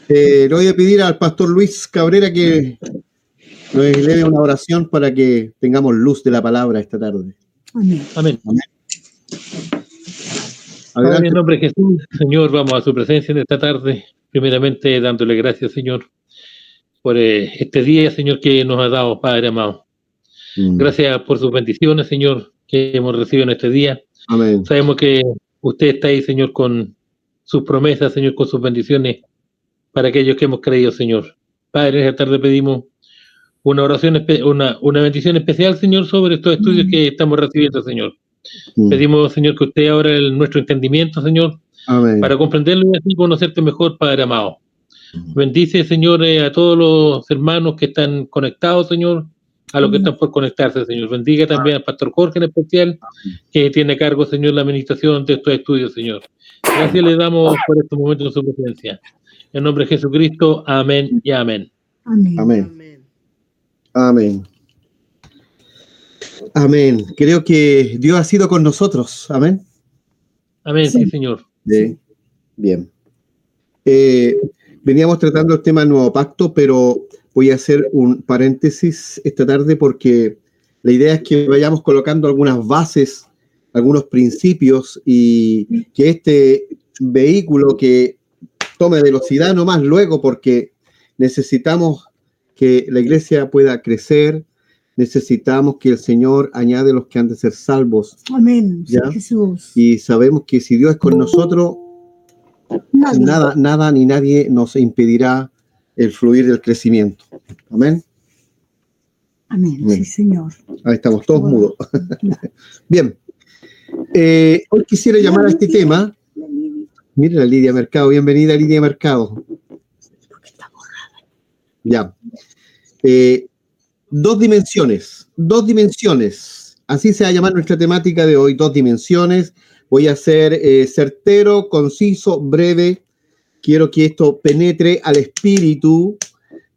Le voy a pedir al pastor Luis Cabrera que nos eleve una oración para que tengamos luz de la palabra esta tarde. Amén. Amén. Adelante. Padre, en nombre de Jesús, Señor, vamos a su presencia en esta tarde. Primeramente, dándole gracias, Señor, por este día, Señor, que nos ha dado, Padre amado. Gracias por sus bendiciones, Señor, que hemos recibido en este día. Amén. Sabemos que usted está ahí, Señor, con sus promesas, Señor, con sus bendiciones para aquellos que hemos creído, Señor. Padre, en esta tarde pedimos una oración, una bendición especial, Señor, sobre estos estudios que estamos recibiendo, Señor. Pedimos, Señor, que usted abra nuestro entendimiento, Señor, Amén. para comprenderlo y así conocerte mejor, Padre amado. Bendice, Señor, a todos los hermanos que están conectados, Señor, a los que están por conectarse, Señor. Bendiga también al pastor Jorge en especial, que tiene a cargo, Señor, la administración de estos estudios, Señor. Gracias le damos por estos momentos de su presencia. En nombre de Jesucristo, amén y amén. Amén. Amén. Amén. Amén. Creo que Dios ha sido con nosotros. Amén. Amén, sí, Señor. Bien. Veníamos tratando el tema del nuevo pacto, pero voy a hacer un paréntesis esta tarde porque la idea es que vayamos colocando algunas bases, algunos principios y que este vehículo que tome velocidad nomás luego, porque necesitamos que la iglesia pueda crecer, necesitamos que el Señor añade los que han de ser salvos. Amén. ¿Ya? Jesús. Y sabemos que si Dios es con nosotros, nada ni nadie nos impedirá el fluir del crecimiento. Amén. Amén. Sí, Señor. Ahí estamos todos mudos. Bien. Hoy quisiera llamar a este tema. Mire la Lidia Mercado. Bienvenida, Lidia Mercado. Ya. Dos dimensiones. Así se va a llamar nuestra temática de hoy. 2 dimensiones. Voy a ser certero, conciso, breve. Quiero que esto penetre al espíritu,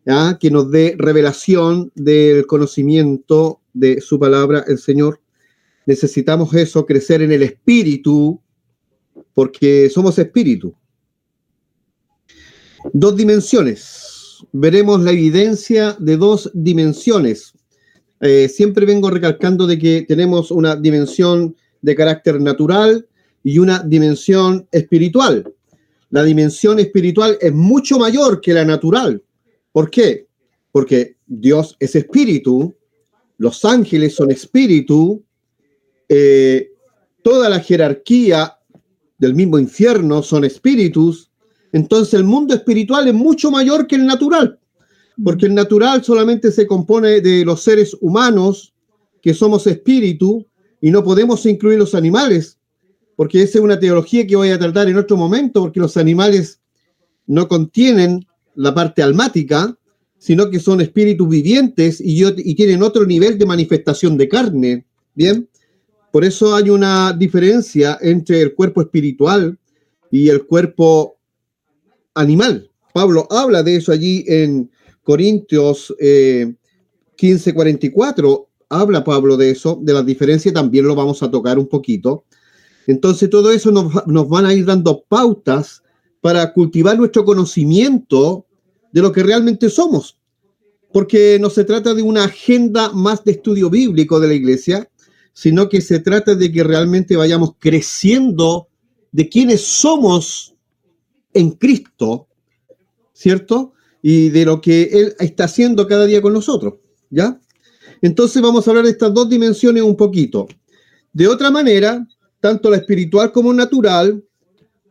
¿ya? Que nos dé revelación del conocimiento de su palabra, el Señor. Necesitamos eso, crecer en el espíritu, porque somos espíritu. 2 dimensiones. Veremos la evidencia de 2 dimensiones. Siempre vengo recalcando de que tenemos una dimensión de carácter natural y una dimensión espiritual. La dimensión espiritual es mucho mayor que la natural. ¿Por qué? Porque Dios es espíritu, los ángeles son espíritu, toda la jerarquía del mismo infierno son espíritus. Entonces el mundo espiritual es mucho mayor que el natural, porque el natural solamente se compone de los seres humanos, que somos espíritu, y no podemos incluir los animales, porque esa es una teología que voy a tratar en otro momento, porque los animales no contienen la parte almática, sino que son espíritus vivientes y tienen otro nivel de manifestación de carne. Bien, por eso hay una diferencia entre el cuerpo espiritual y el cuerpo animal. Pablo habla de eso allí en Corintios 15:44. Habla Pablo de eso, de las diferencias, también lo vamos a tocar un poquito. Entonces todo eso nos van a ir dando pautas para cultivar nuestro conocimiento de lo que realmente somos, porque no se trata de una agenda más de estudio bíblico de la iglesia, sino que se trata de que realmente vayamos creciendo de quiénes somos en Cristo, ¿cierto? Y de lo que Él está haciendo cada día con nosotros, ¿ya? Entonces vamos a hablar de estas 2 dimensiones un poquito. De otra manera, tanto la espiritual como natural,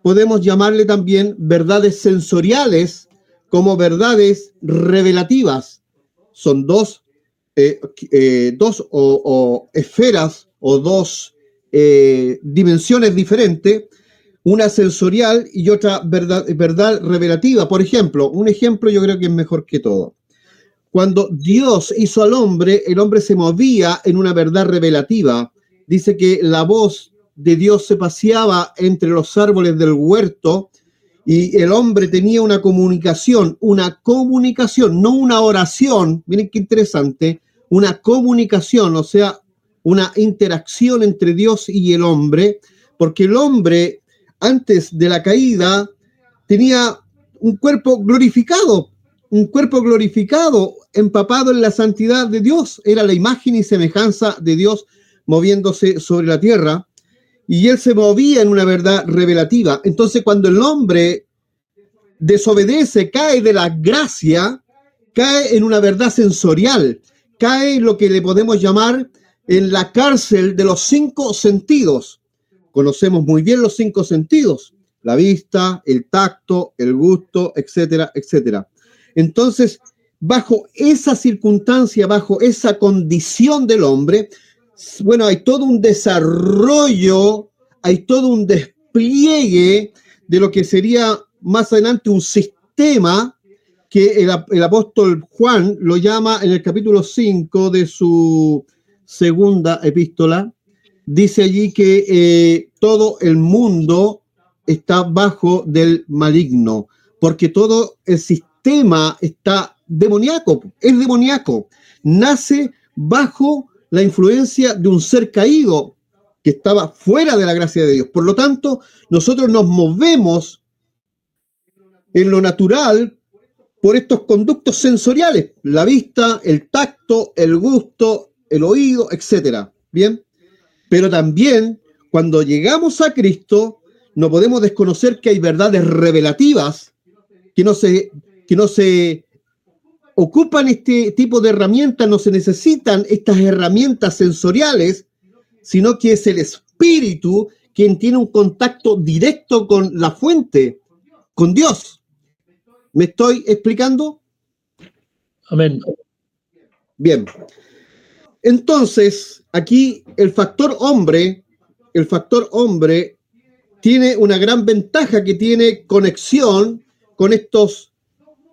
podemos llamarle también verdades sensoriales como verdades revelativas. Son dos esferas o 2 dimensiones diferentes, una sensorial y otra verdad revelativa. Por ejemplo, un ejemplo yo creo que es mejor que todo. Cuando Dios hizo al hombre, el hombre se movía en una verdad revelativa. Dice que la voz de Dios se paseaba entre los árboles del huerto y el hombre tenía una comunicación, no una oración, miren qué interesante, una comunicación, o sea, una interacción entre Dios y el hombre, porque el hombre antes de la caída tenía un cuerpo glorificado, empapado en la santidad de Dios. Era la imagen y semejanza de Dios moviéndose sobre la tierra, y él se movía en una verdad revelativa. Entonces, cuando el hombre desobedece, cae de la gracia, cae en una verdad sensorial, cae en lo que le podemos llamar en la cárcel de los 5 sentidos. Conocemos muy bien los 5 sentidos: la vista, el tacto, el gusto, etcétera, etcétera. Entonces, bajo esa circunstancia, bajo esa condición del hombre, bueno, hay todo un desarrollo, hay todo un despliegue de lo que sería más adelante un sistema que el apóstol Juan lo llama en el capítulo 5 de su segunda epístola. Dice allí que todo el mundo está bajo del maligno, porque todo el sistema está demoníaco, es demoníaco, nace bajo la influencia de un ser caído que estaba fuera de la gracia de Dios. Por lo tanto, nosotros nos movemos en lo natural por estos conductos sensoriales: la vista, el tacto, el gusto, el oído, etcétera. Bien, pero también cuando llegamos a Cristo no podemos desconocer que hay verdades revelativas que no se ocupan este tipo de herramientas, no se necesitan estas herramientas sensoriales, sino que es el Espíritu quien tiene un contacto directo con la fuente, con Dios. ¿Me estoy explicando? Amén. Bien. Entonces, aquí el factor hombre tiene una gran ventaja, que tiene conexión con estos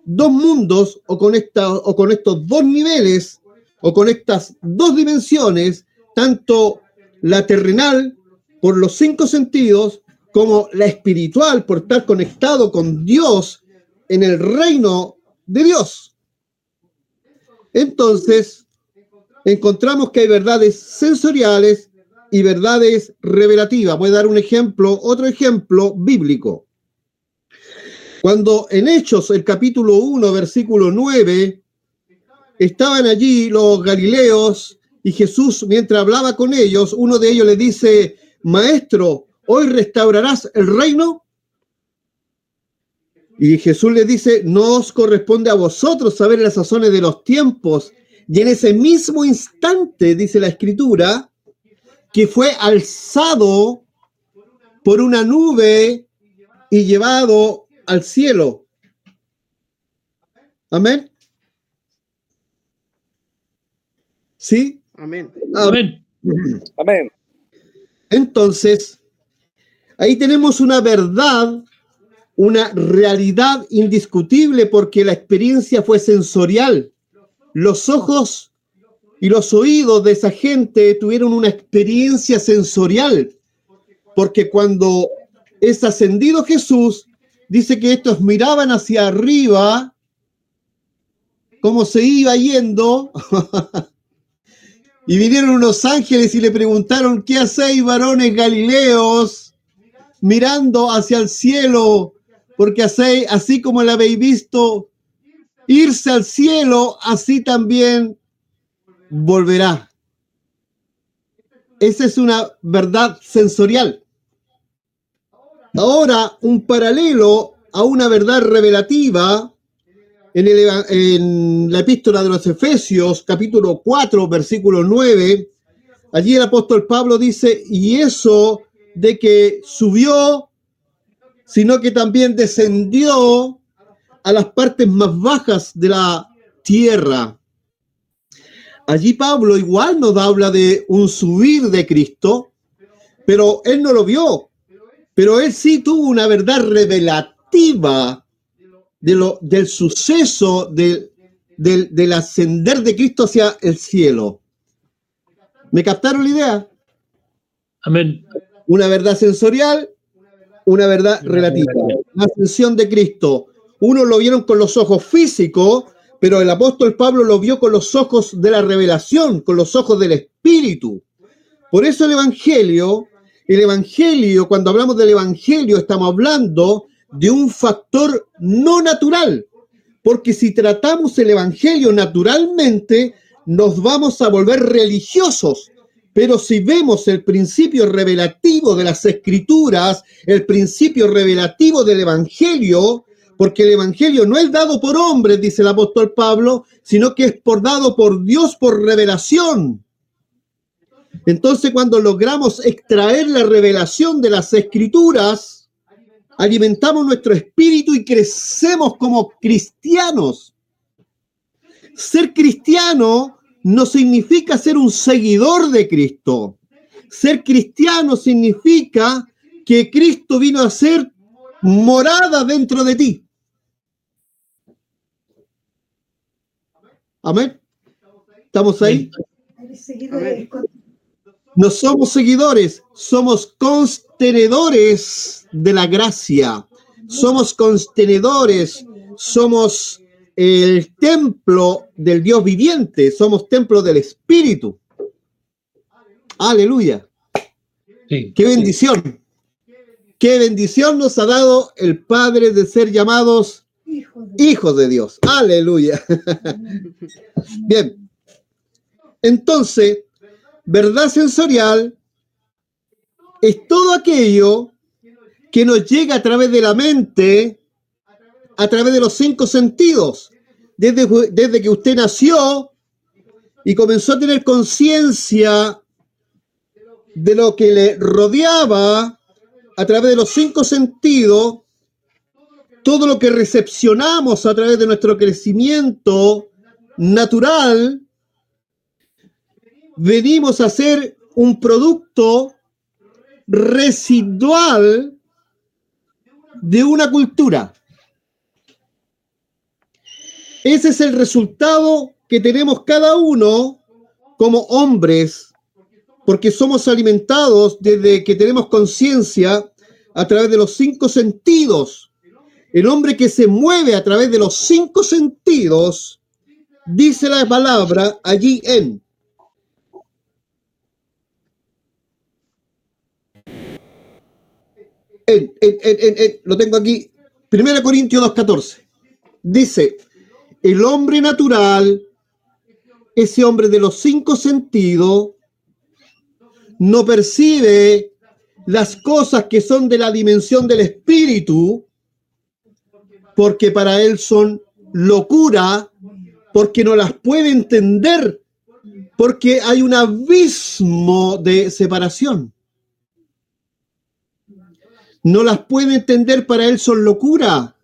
2 mundos, o con estos 2 niveles, o con estas 2 dimensiones, tanto la terrenal por los 5 sentidos, como la espiritual por estar conectado con Dios en el reino de Dios. Entonces, encontramos que hay verdades sensoriales y verdades revelativas. Voy a dar un ejemplo, otro ejemplo bíblico. Cuando en Hechos, el capítulo 1, versículo 9, estaban allí los galileos y Jesús, mientras hablaba con ellos, uno de ellos le dice: Maestro, ¿hoy restaurarás el reino? Y Jesús le dice: no os corresponde a vosotros saber las sazones de los tiempos. Y en ese mismo instante, dice la Escritura, que fue alzado por una nube y llevado al cielo. Amén. ¿Sí? Amén. Amén. Amén. Entonces, ahí tenemos una verdad, una realidad indiscutible, porque la experiencia fue sensorial. Los ojos y los oídos de esa gente tuvieron una experiencia sensorial, porque cuando es ascendido Jesús, dice que estos miraban hacia arriba, cómo se iba yendo, y vinieron unos ángeles y le preguntaron: ¿qué hacéis, varones galileos, mirando hacia el cielo? Porque hacéis, así como la habéis visto irse al cielo, así también volverá. Esa es una verdad sensorial. Ahora, un paralelo a una verdad revelativa en la epístola de los Efesios, capítulo 4, versículo 9, allí el apóstol Pablo dice: y eso de que subió, sino que también descendió a las partes más bajas de la tierra. Allí Pablo igual nos habla de un subir de Cristo, pero él no lo vio. Pero él sí tuvo una verdad revelativa del suceso del ascender de Cristo hacia el cielo. ¿Me captaron la idea? Amén. Una verdad sensorial, una verdad relativa. La ascensión de Cristo, unos lo vieron con los ojos físicos, pero el apóstol Pablo lo vio con los ojos de la revelación, con los ojos del Espíritu. Por eso el Evangelio, cuando hablamos del Evangelio, estamos hablando de un factor no natural, porque si tratamos el evangelio naturalmente, nos vamos a volver religiosos. Pero si vemos el principio revelativo de las Escrituras, el principio revelativo del evangelio, porque el evangelio no es dado por hombres, dice el apóstol Pablo, sino que es dado por Dios por revelación. Entonces, cuando logramos extraer la revelación de las Escrituras, alimentamos nuestro espíritu y crecemos como cristianos. Ser cristiano no significa ser un seguidor de Cristo. Ser cristiano significa que Cristo vino a ser morada dentro de ti. Amén. ¿Estamos ahí? No somos seguidores, somos contenedores de la gracia. Somos contenedores, somos el templo del Dios viviente, somos templo del Espíritu. Aleluya. Sí, ¡Qué bendición! Sí. ¡Qué bendición nos ha dado el Padre de ser llamados hijos de Dios! Aleluya. Bien. Entonces, verdad sensorial es todo aquello que nos llega a través de la mente, a través de los 5 sentidos. Desde que usted nació y comenzó a tener conciencia de lo que le rodeaba a través de los 5 sentidos, todo lo que recepcionamos a través de nuestro crecimiento natural, venimos a ser un producto residual de una cultura. Ese es el resultado que tenemos cada uno como hombres, porque somos alimentados desde que tenemos conciencia a través de los 5 sentidos. El hombre que se mueve a través de los 5 sentidos, dice la palabra allí lo tengo aquí, 1 Corintios 2:14. Dice, el hombre natural, ese hombre de los 5 sentidos, no percibe las cosas que son de la dimensión del espíritu, porque para él son locura, porque no las puede entender, porque hay un abismo de separación. No las puede entender, para él son locura.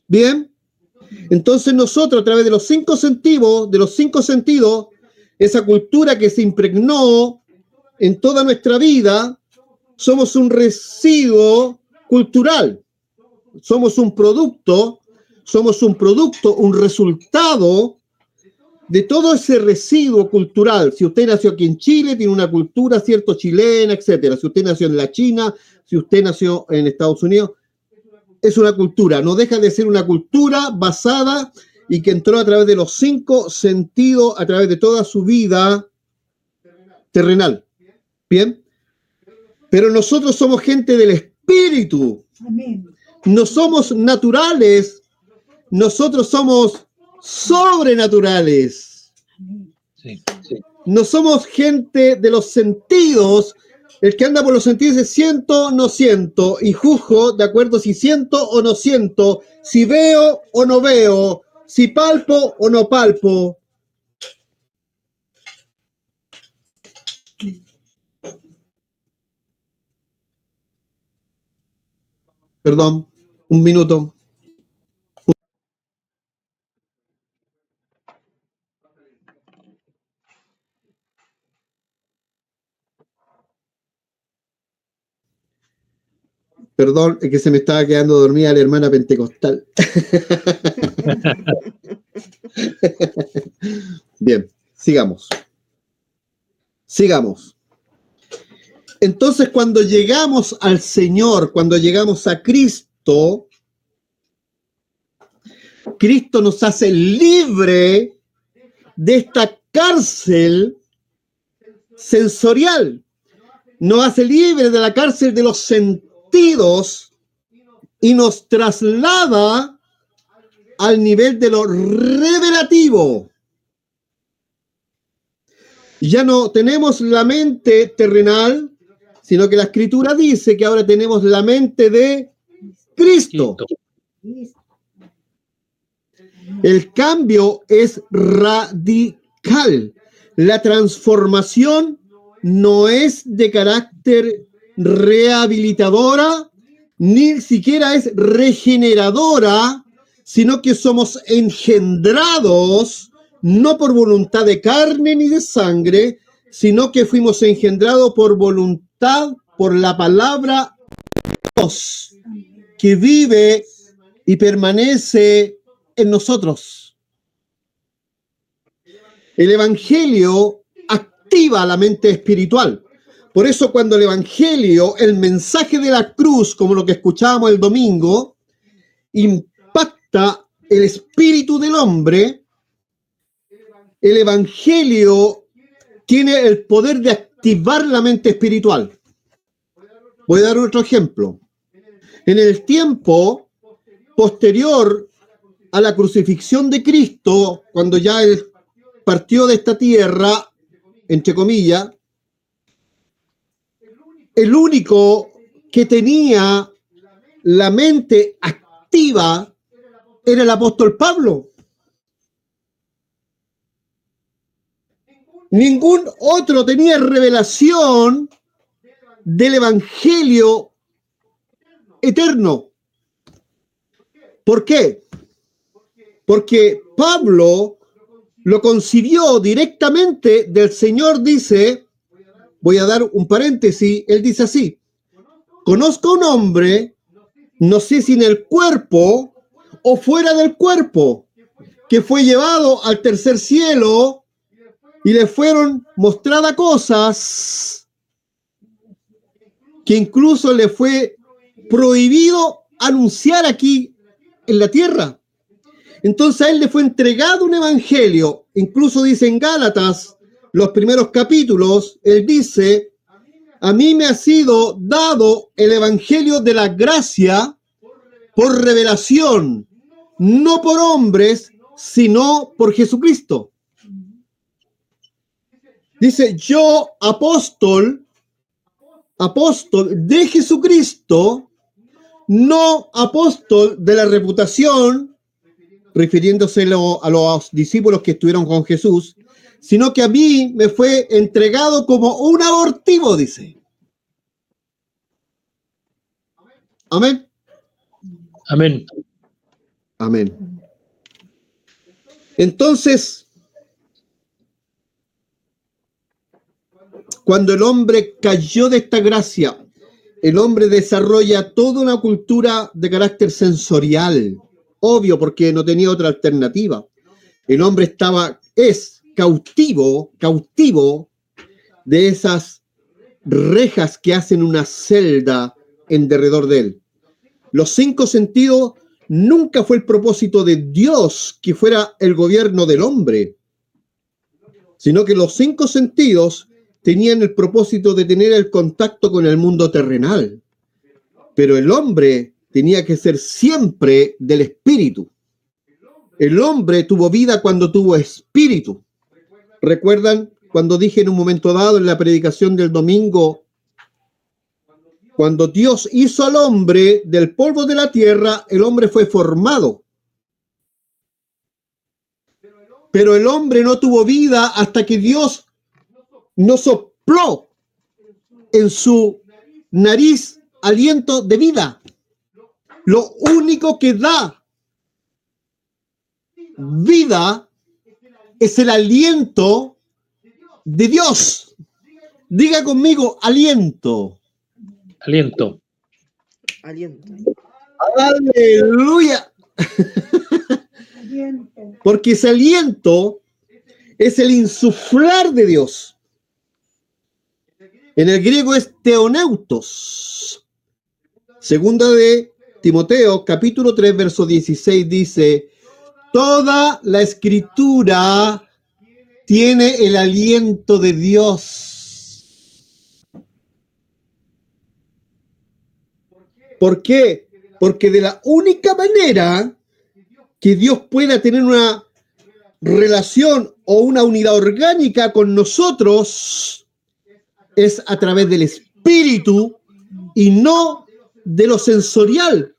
Bien, entonces nosotros a través de los 5 sentidos, esa cultura que se impregnó en toda nuestra vida, somos un residuo cultural. Somos un producto, un resultado de todo ese residuo cultural. Si usted nació aquí en Chile, tiene una cultura, cierto, chilena, etcétera. Si usted nació en la China, si usted nació en Estados Unidos, es una cultura. No deja de ser una cultura basada y que entró a través de los 5 sentidos, a través de toda su vida terrenal. Bien. Pero nosotros somos gente del espíritu. Amén. No somos naturales, nosotros somos sobrenaturales. sí. No somos gente de los sentidos. El que anda por los sentidos dice siento, no siento, y juzgo de acuerdo si siento o no siento, si veo o no veo, si palpo o no palpo. Perdón, un minuto. Perdón, es que se me estaba quedando dormida la hermana pentecostal. Bien, sigamos. Entonces, cuando llegamos al Señor, cuando llegamos a Cristo, Cristo nos hace libre de esta cárcel sensorial. Nos hace libre de la cárcel de los sentidos y nos traslada al nivel de lo revelativo. Ya no tenemos la mente terrenal, sino que la Escritura dice que ahora tenemos la mente de Cristo. El cambio es radical. La transformación no es de carácter rehabilitadora, ni siquiera es regeneradora, sino que somos engendrados no por voluntad de carne ni de sangre, sino que fuimos engendrados por voluntad, por la palabra de Dios, que vive y permanece en nosotros. El Evangelio activa la mente espiritual. Por eso cuando el Evangelio, el mensaje de la cruz, como lo que escuchábamos el domingo, impacta el espíritu del hombre, el Evangelio tiene el poder de activar la mente espiritual. Voy a dar otro ejemplo. En el tiempo posterior a la crucifixión de Cristo, cuando ya Él partió de esta tierra, entre comillas, el único que tenía la mente activa era el apóstol Pablo. Ningún otro tenía revelación del Evangelio eterno. ¿Por qué? Porque Pablo lo concibió directamente del Señor, dice, voy a dar un paréntesis, él dice así: conozco a un hombre, no sé si en el cuerpo o fuera del cuerpo, que fue llevado al tercer cielo y le fueron mostradas cosas que incluso le fue prohibido anunciar aquí en la tierra. Entonces a él le fue entregado un evangelio. Incluso dice en Gálatas, los primeros capítulos, él dice: a mí me ha sido dado el evangelio de la gracia por revelación, no por hombres, sino por Jesucristo. Dice: yo, apóstol de Jesucristo, no apóstol de la reputación, refiriéndose a los discípulos que estuvieron con Jesús, sino que a mí me fue entregado como un abortivo, dice. Amén. Amén. Amén. Entonces, cuando el hombre cayó de esta gracia, el hombre desarrolla toda una cultura de carácter sensorial, obvio, porque no tenía otra alternativa. El hombre es cautivo de esas rejas que hacen una celda en derredor de él. Los 5 sentidos nunca fue el propósito de Dios que fuera el gobierno del hombre, sino que los 5 sentidos tenían el propósito de tener el contacto con el mundo terrenal. Pero el hombre tenía que ser siempre del espíritu. El hombre tuvo vida cuando tuvo espíritu. ¿Recuerdan cuando dije en un momento dado en la predicación del domingo, cuando Dios hizo al hombre del polvo de la tierra, el hombre fue formado? Pero el hombre no tuvo vida hasta que Dios no sopló en su nariz aliento de vida. Lo único que da vida es el aliento de Dios. Diga conmigo: aliento. Aliento. Aliento. Aleluya. Porque ese aliento es el insuflar de Dios. En el griego es theoneutos. Segunda de Timoteo, capítulo 3, verso 16, dice: toda la escritura tiene el aliento de Dios. ¿Por qué? Porque de la única manera que Dios pueda tener una relación o una unidad orgánica con nosotros es a través del Espíritu y no de lo sensorial.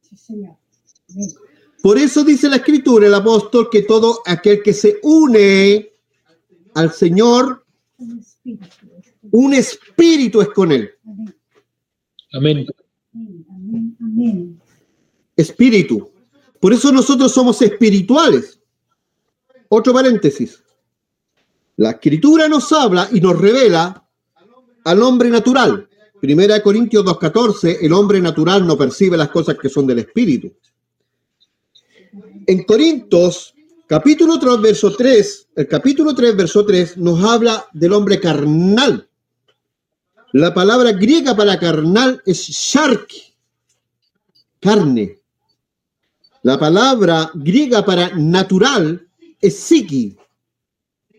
Sí, Señor. Amén. Por eso dice la Escritura, el apóstol, que todo aquel que se une al Señor, un espíritu es con él. Amén. Amén. Amén. Amén. Espíritu. Por eso nosotros somos espirituales. Otro paréntesis. La Escritura nos habla y nos revela al hombre natural. 1 Corintios 2:14, el hombre natural no percibe las cosas que son del Espíritu. En Corintios, capítulo 3, verso 3, el capítulo 3, verso 3, nos habla del hombre carnal. La palabra griega para carnal es sharki, carne. La palabra griega para natural es psiqui,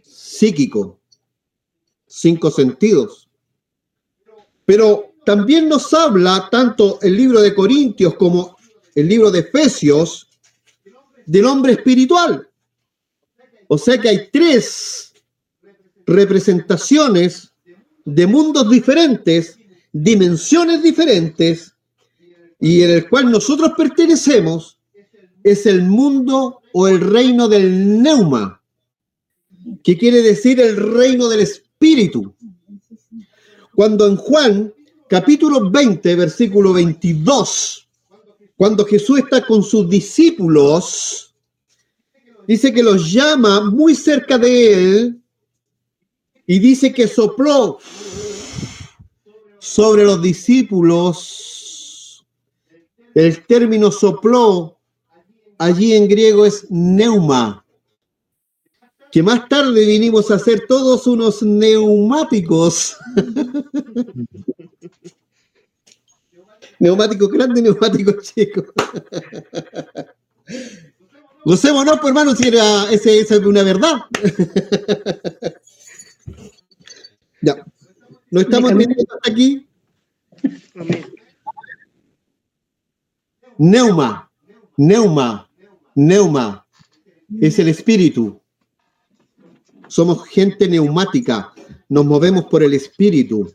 psíquico, 5 sentidos. Pero también nos habla tanto el libro de Corintios como el libro de Efesios del hombre espiritual. O sea que hay 3 representaciones de mundos diferentes, dimensiones diferentes, y en el cual nosotros pertenecemos es el mundo o el reino del neuma, que quiere decir el reino del espíritu. Cuando en Juan, capítulo 20, versículo 22, cuando Jesús está con sus discípulos, dice que los llama muy cerca de él y dice que sopló sobre los discípulos. El término sopló allí en griego es neuma, que más tarde vinimos a ser todos unos neumáticos. Neumático grande, neumático chico. Gocémonos, pues, hermano, si esa es una verdad. Ya. ¿No estamos entendiendo hasta aquí? Amén. Neuma, neuma, neuma. Es el espíritu. Somos gente neumática. Nos movemos por el espíritu.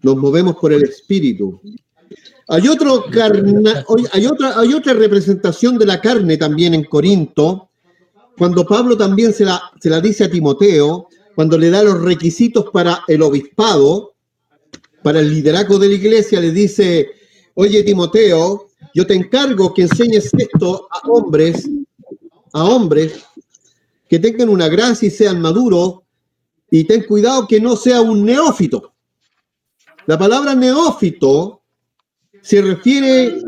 Nos movemos por el espíritu. Hay otra representación de la carne también en Corinto, cuando Pablo también se la dice a Timoteo, cuando le da los requisitos para el obispado, para el liderazgo de la iglesia, le dice: oye, Timoteo, yo te encargo que enseñes esto a hombres que tengan una gracia y sean maduros, y ten cuidado que no sea un neófito. La palabra neófito se refiere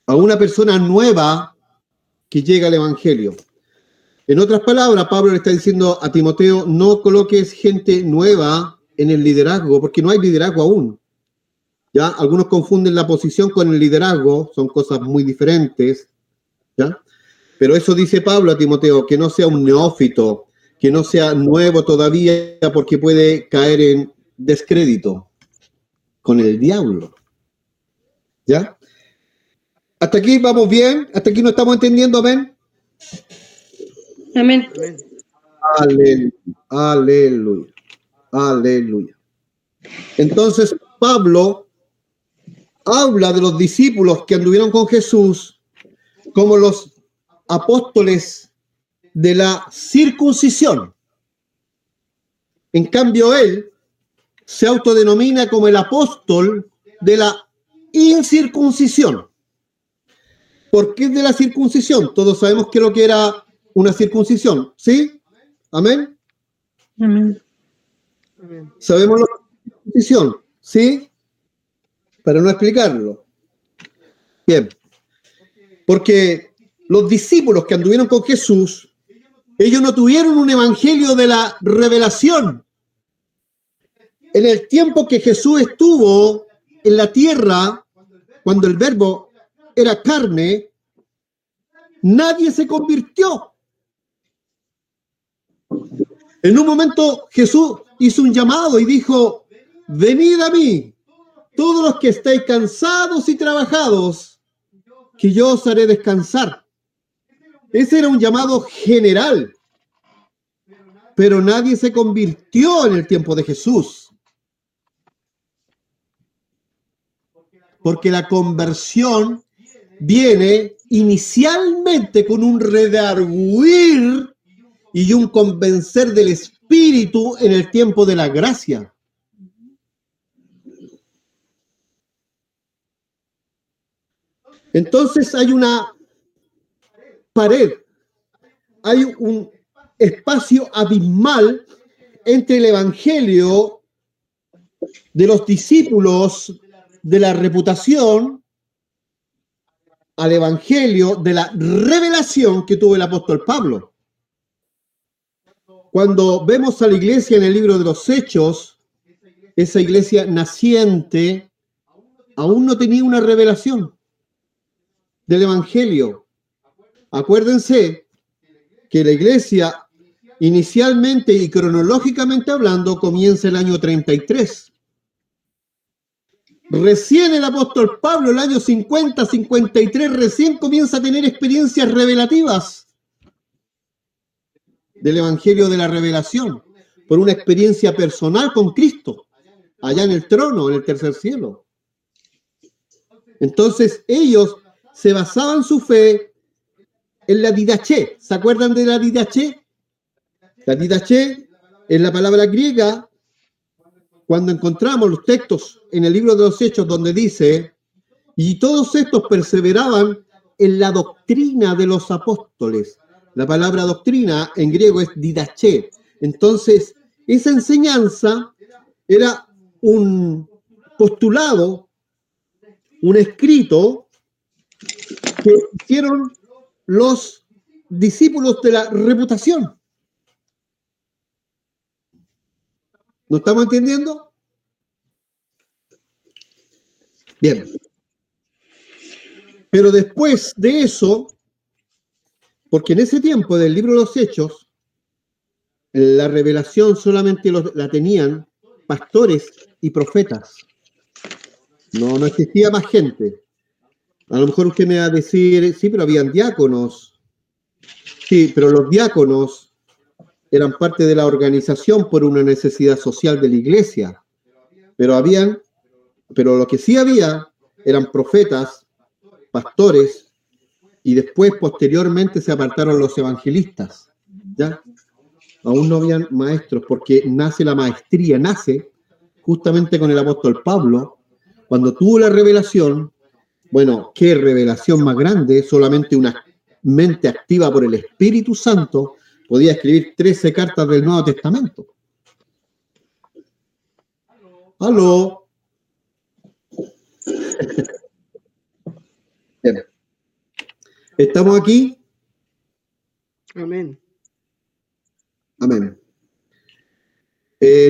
a una persona nueva que llega al Evangelio. En otras palabras, Pablo le está diciendo a Timoteo: no coloques gente nueva en el liderazgo, porque no hay liderazgo aún. ¿Ya? Algunos confunden la posición con el liderazgo, son cosas muy diferentes. ¿Ya? Pero eso dice Pablo a Timoteo, que no sea un neófito, que no sea nuevo todavía, porque puede caer en descrédito con el diablo. ¿Ya? ¿Hasta aquí vamos bien? ¿Hasta aquí no estamos entendiendo? ¿Amén? Amén. Amén. Aleluya, aleluya, aleluya. Entonces Pablo habla de los discípulos que anduvieron con Jesús como los apóstoles de la circuncisión. En cambio, él se autodenomina como el apóstol de la incircuncisión. ¿Por qué de la circuncisión? Todos sabemos qué es lo que era una circuncisión, ¿sí? ¿Amén? Amén. Amén. Sabemos lo que es la circuncisión, ¿sí? Para no explicarlo. Bien. Porque los discípulos que anduvieron con Jesús, ellos no tuvieron un evangelio de la revelación. En el tiempo que Jesús estuvo en la tierra, cuando el verbo era carne, nadie se convirtió. En un momento Jesús hizo un llamado y dijo, venid a mí, todos los que estáis cansados y trabajados, que yo os haré descansar. Ese era un llamado general, pero nadie se convirtió en el tiempo de Jesús. Porque la conversión viene inicialmente con un redarguir y un convencer del Espíritu en el tiempo de la gracia. Entonces hay una pared, hay un espacio abismal entre el Evangelio de los discípulos de la reputación al Evangelio de la revelación que tuvo el apóstol Pablo. Cuando vemos a la iglesia en el libro de los Hechos, esa iglesia naciente aún no tenía una revelación del Evangelio. Acuérdense que la iglesia, inicialmente y cronológicamente hablando, comienza el año 33. Recién el apóstol Pablo, el año 50, 53, recién comienza a tener experiencias revelativas del Evangelio de la Revelación, por una experiencia personal con Cristo, allá en el trono, en el tercer cielo. Entonces ellos se basaban su fe en la didaché. ¿Se acuerdan de la didaché? La didaché es la palabra griega. Cuando encontramos los textos en el libro de los Hechos donde dice, y todos estos perseveraban en la doctrina de los apóstoles. La palabra doctrina en griego es didaché. Entonces, esa enseñanza era un postulado, un escrito que hicieron los discípulos de la reputación. ¿No estamos entendiendo? Bien. Pero después de eso, porque en ese tiempo del libro de los Hechos, la revelación solamente la tenían pastores y profetas. No existía más gente. A lo mejor usted me va a decir, sí, pero habían diáconos. Sí, pero los diáconos eran parte de la organización por una necesidad social de la iglesia. Pero lo que sí había eran profetas, pastores, y después, posteriormente, se apartaron los evangelistas. ¿Ya? Aún no habían maestros, porque nace la maestría, nace justamente con el apóstol Pablo, cuando tuvo la revelación. Bueno, qué revelación más grande, solamente una mente activa por el Espíritu Santo podía escribir 13 cartas del Nuevo Testamento. ¿Aló? Bien. ¿Estamos aquí? Amén. Amén.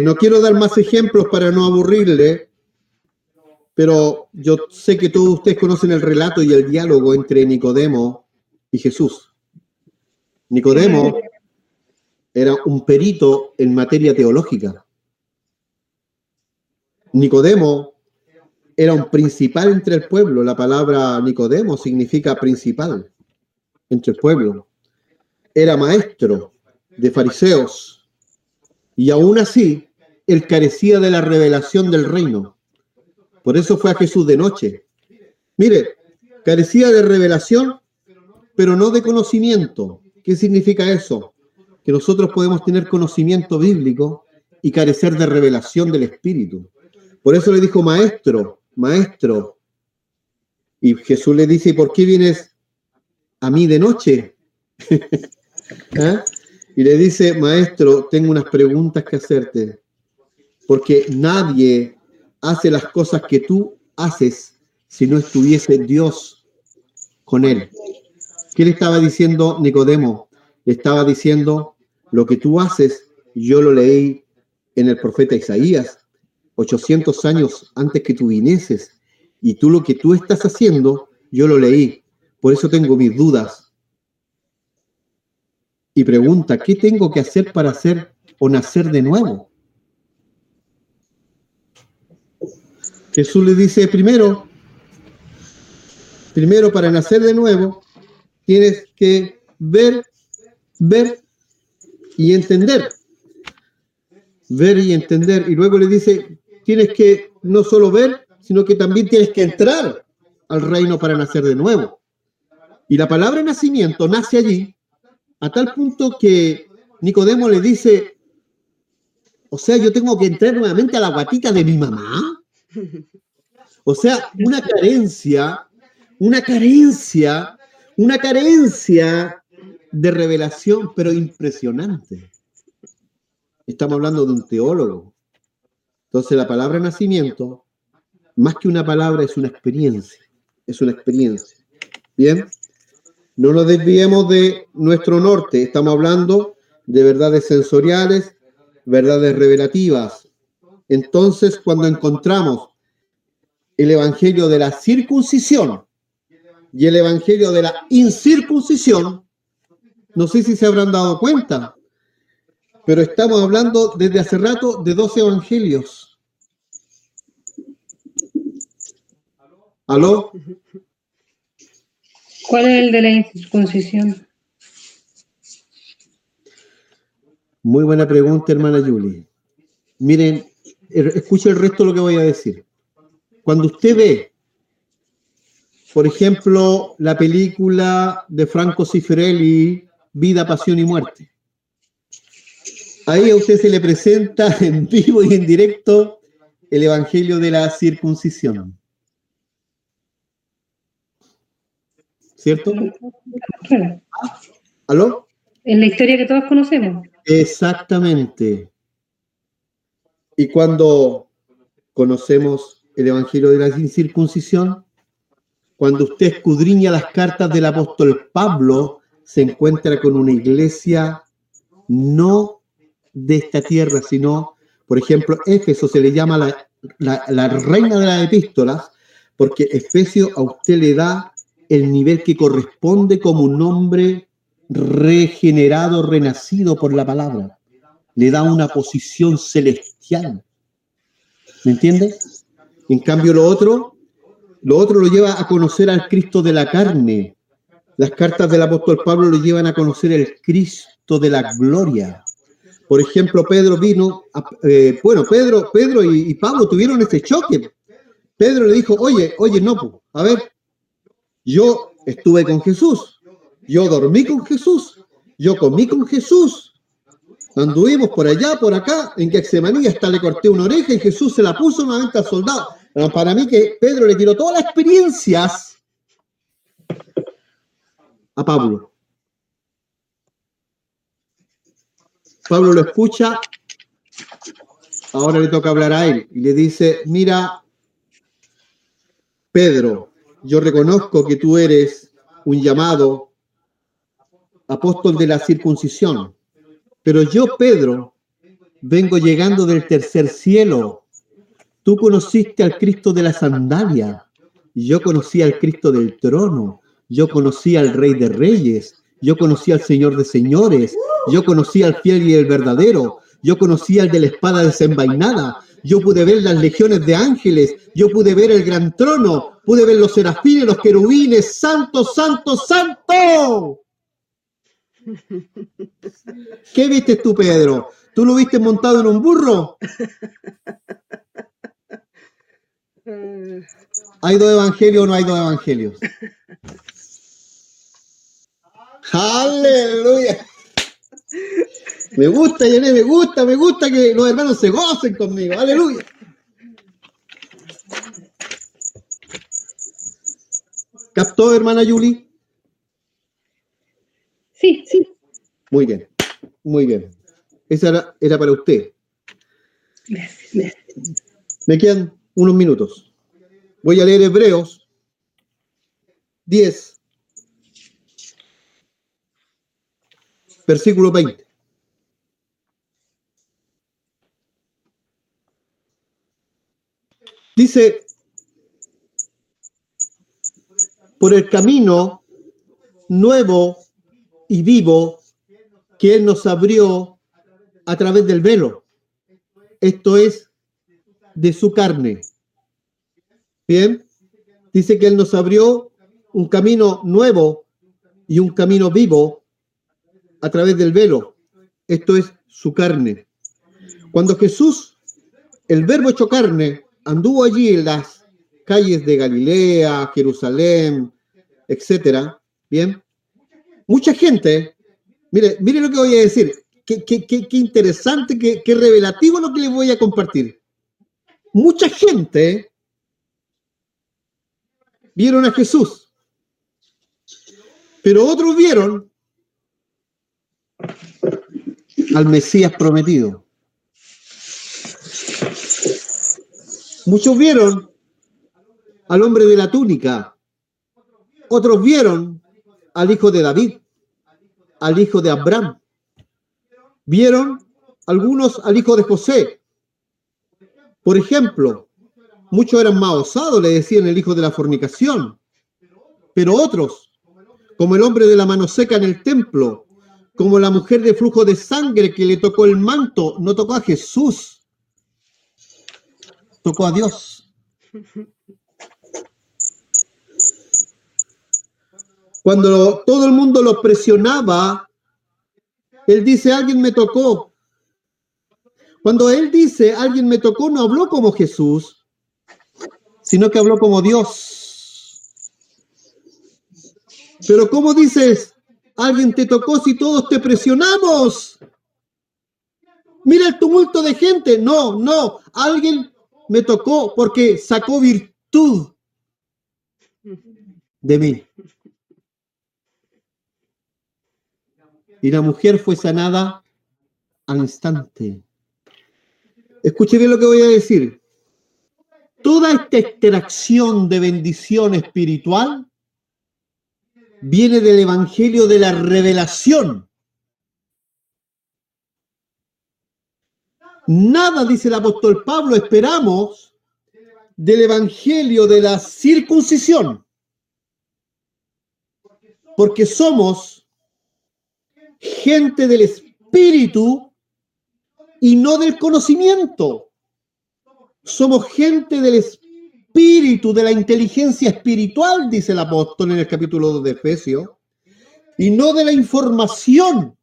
No quiero dar más ejemplos para no aburrirle, pero yo sé que todos ustedes conocen el relato y el diálogo entre Nicodemo y Jesús. Nicodemo era un perito en materia teológica. Nicodemo era un principal entre el pueblo. La palabra Nicodemo significa principal entre el pueblo. Era maestro de fariseos y aún así él carecía de la revelación del reino. Por eso fue a Jesús de noche. Mire, carecía de revelación, pero no de conocimiento. ¿Qué significa eso? Que nosotros podemos tener conocimiento bíblico y carecer de revelación del Espíritu. Por eso le dijo, maestro, maestro. Y Jesús le dice, ¿y por qué vienes a mí de noche? ¿Ah? Y le dice, maestro, tengo unas preguntas que hacerte. Porque nadie hace las cosas que tú haces si no estuviese Dios con él. ¿Qué le estaba diciendo Nicodemo? Le estaba diciendo, lo que tú haces, yo lo leí en el profeta Isaías, 800 años antes que tú vinieses, y tú lo que tú estás haciendo, yo lo leí. Por eso tengo mis dudas. Y pregunta, ¿qué tengo que hacer para ser o nacer de nuevo. Jesús le dice primero para nacer de nuevo, tienes que ver y entender. Ver y entender. Y luego le dice, tienes que no solo ver, sino que también tienes que entrar al reino para nacer de nuevo. Y la palabra nacimiento nace allí, a tal punto que Nicodemo le dice, o sea, yo tengo que entrar nuevamente a la guatita de mi mamá. O sea, una carencia de revelación, pero impresionante. Estamos hablando de un teólogo. Entonces, la palabra nacimiento, más que una palabra, es una experiencia. Es una experiencia. Bien, no nos desviemos de nuestro norte. Estamos hablando de verdades sensoriales, verdades revelativas. Entonces, cuando encontramos el evangelio de la circuncisión y el evangelio de la incircuncisión, no sé si se habrán dado cuenta, pero estamos hablando desde hace rato de 2 evangelios. ¿Aló? ¿Cuál es el de la incircuncisión? Muy buena pregunta, hermana Julie. Miren, escuchen el resto de lo que voy a decir. Cuando usted ve, por ejemplo, la película de Franco Zeffirelli, Vida, Pasión y Muerte, ahí a usted se le presenta en vivo y en directo el evangelio de la circuncisión. ¿Cierto? Claro. ¿Aló? Es la historia que todos conocemos. Exactamente. Y cuando conocemos el evangelio de la incircuncisión, cuando usted escudriña las cartas del apóstol Pablo, se encuentra con una iglesia no de esta tierra, sino, por ejemplo, Éfeso se le llama la reina de las epístolas, porque Efesio a usted le da el nivel que corresponde como un hombre regenerado, renacido por la palabra. Le da una posición celestial. ¿Me entiende? En cambio, lo otro lo lleva a conocer al Cristo de la carne. Las cartas del apóstol Pablo lo llevan a conocer el Cristo de la gloria. Por ejemplo, Pedro vino, Pedro y Pablo tuvieron este choque. Pedro le dijo, oye, no, a ver, yo estuve con Jesús, yo dormí con Jesús, yo comí con Jesús, anduvimos por allá, por acá, en Getsemaní, hasta le corté una oreja y Jesús se la puso nuevamente al soldado. Pero para mí que Pedro le tiró todas las experiencias a Pablo. Pablo lo escucha, ahora le toca hablar a él y le dice, mira, Pedro, yo reconozco que tú eres un llamado apóstol de la circuncisión, pero yo, Pedro, vengo llegando del tercer cielo. Tú conociste al Cristo de la sandalia, yo conocí al Cristo del trono, yo conocí al Rey de Reyes, yo conocí al Señor de Señores, yo conocí al fiel y el verdadero, yo conocí al de la espada desenvainada, yo pude ver las legiones de ángeles, yo pude ver el gran trono, pude ver los serafines, los querubines, santo, santo, santo. ¿Qué viste tú, Pedro? ¿Tú lo viste montado en un burro? ¿Hay 2 evangelios o no hay 2 evangelios? ¡Aleluya! Me gusta, Yané, me gusta que los hermanos se gocen conmigo. ¡Aleluya! ¿Captó, hermana Julie? Sí. Muy bien, muy bien. Esa era para usted. Gracias. Me quedan unos minutos. Voy a leer Hebreos 10, versículo 20. Dice, por el camino nuevo y vivo que Él nos abrió a través del velo. Esto es de su carne. Bien, dice que Él nos abrió un camino nuevo y un camino vivo a través del velo. Esto es su carne. Cuando Jesús, el Verbo hecho carne, anduvo allí en las calles de Galilea, Jerusalén, etcétera, bien, mucha gente, mire lo que voy a decir, qué interesante, qué revelativo lo que les voy a compartir. Mucha gente vieron a Jesús, pero otros vieron al Mesías prometido. Muchos vieron al hombre de la túnica, otros vieron al hijo de David, al hijo de Abraham, vieron algunos al hijo de José. Por ejemplo, muchos eran más osados, le decían el hijo de la fornicación, pero otros, como el hombre de la mano seca en el templo, como la mujer de flujo de sangre que le tocó el manto, no tocó a Jesús, tocó a Dios. Cuando todo el mundo lo presionaba, él dice, alguien me tocó. Cuando él dice, alguien me tocó, no habló como Jesús, sino que habló como Dios. Pero ¿cómo dices, alguien te tocó si todos te presionamos? Mira el tumulto de gente. No, alguien me tocó porque sacó virtud de mí. Y la mujer fue sanada al instante. Escuche bien lo que voy a decir. Toda esta extracción de bendición espiritual viene del evangelio de la revelación. Nada, dice el apóstol Pablo, esperamos del evangelio de la circuncisión. Porque somos gente del espíritu y no del conocimiento. Somos gente del espíritu, de la inteligencia espiritual, dice el apóstol en el capítulo 2 de Efesios, y no de la información.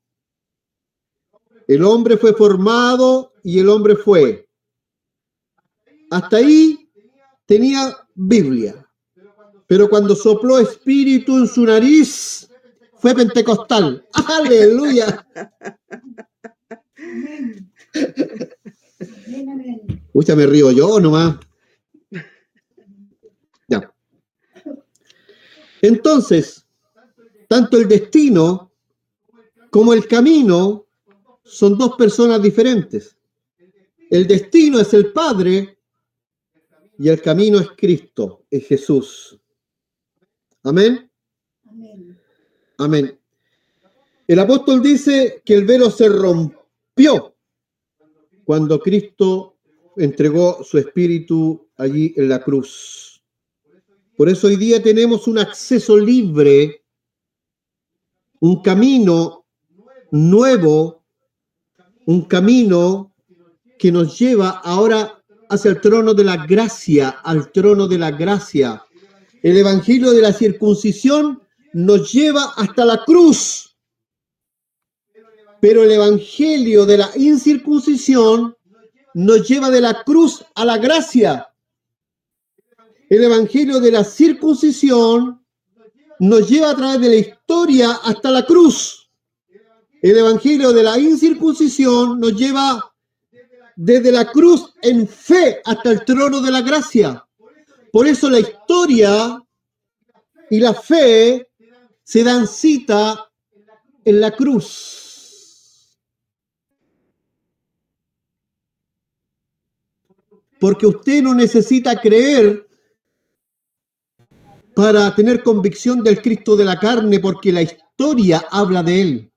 El hombre fue formado y el hombre fue. Hasta ahí tenía Biblia. Pero cuando sopló espíritu en su nariz, fue pentecostal. ¡Aleluya! Pucha, me río yo nomás. Ya. Entonces, tanto el destino como el camino son dos personas diferentes. El destino es el Padre y el camino es Cristo, es Jesús. Amén. Amén. Amén. El apóstol dice que el velo se rompió cuando Cristo entregó su espíritu allí en la cruz. Por eso hoy día tenemos un acceso libre, un camino nuevo, un camino que nos lleva ahora hacia el trono de la gracia, al trono de la gracia. El evangelio de la circuncisión nos lleva hasta la cruz, pero el evangelio de la incircuncisión nos lleva de la cruz a la gracia. El evangelio de la circuncisión nos lleva a través de la historia hasta la cruz. El evangelio de la incircuncisión nos lleva desde la cruz en fe hasta el trono de la gracia. Por eso la historia y la fe se dan cita en la cruz. Porque usted no necesita creer para tener convicción del Cristo de la carne, porque la historia habla de él.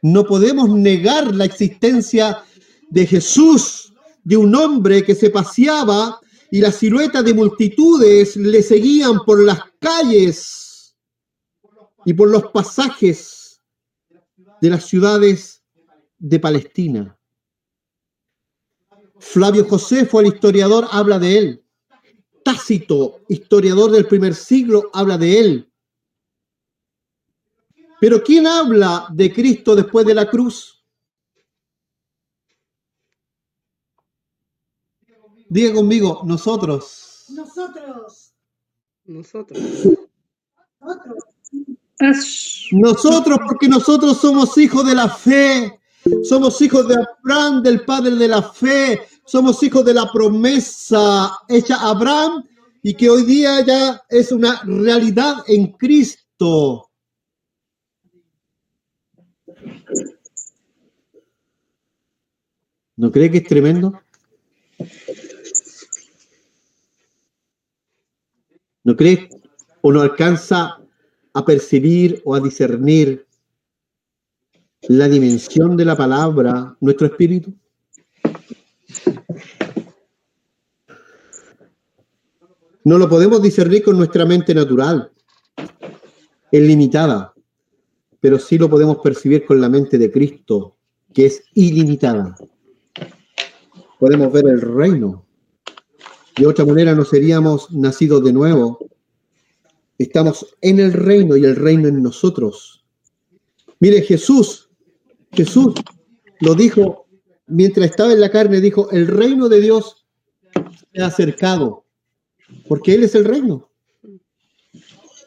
No podemos negar la existencia de Jesús, de un hombre que se paseaba y la silueta de multitudes le seguían por las calles y por los pasajes de las ciudades de Palestina. Flavio Josefo, el historiador, habla de él. Tácito, historiador del primer siglo, habla de él. Pero ¿quién habla de Cristo después de la cruz? Diga conmigo, nosotros. Nosotros. Nosotros. Nosotros, porque nosotros somos hijos de la fe. Somos hijos de Abraham, del padre de la fe. Somos hijos de la promesa hecha a Abraham y que hoy día ya es una realidad en Cristo. ¿No cree que es tremendo? ¿No cree o no alcanza a percibir o a discernir la dimensión de la palabra, nuestro espíritu? No lo podemos discernir con nuestra mente natural, es limitada, pero sí lo podemos percibir con la mente de Cristo, que es ilimitada. Podemos ver el reino. De otra manera no seríamos nacidos de nuevo. Estamos en el reino y el reino en nosotros. Mire, Jesús lo dijo mientras estaba en la carne, dijo, el reino de Dios se ha acercado, porque Él es el reino.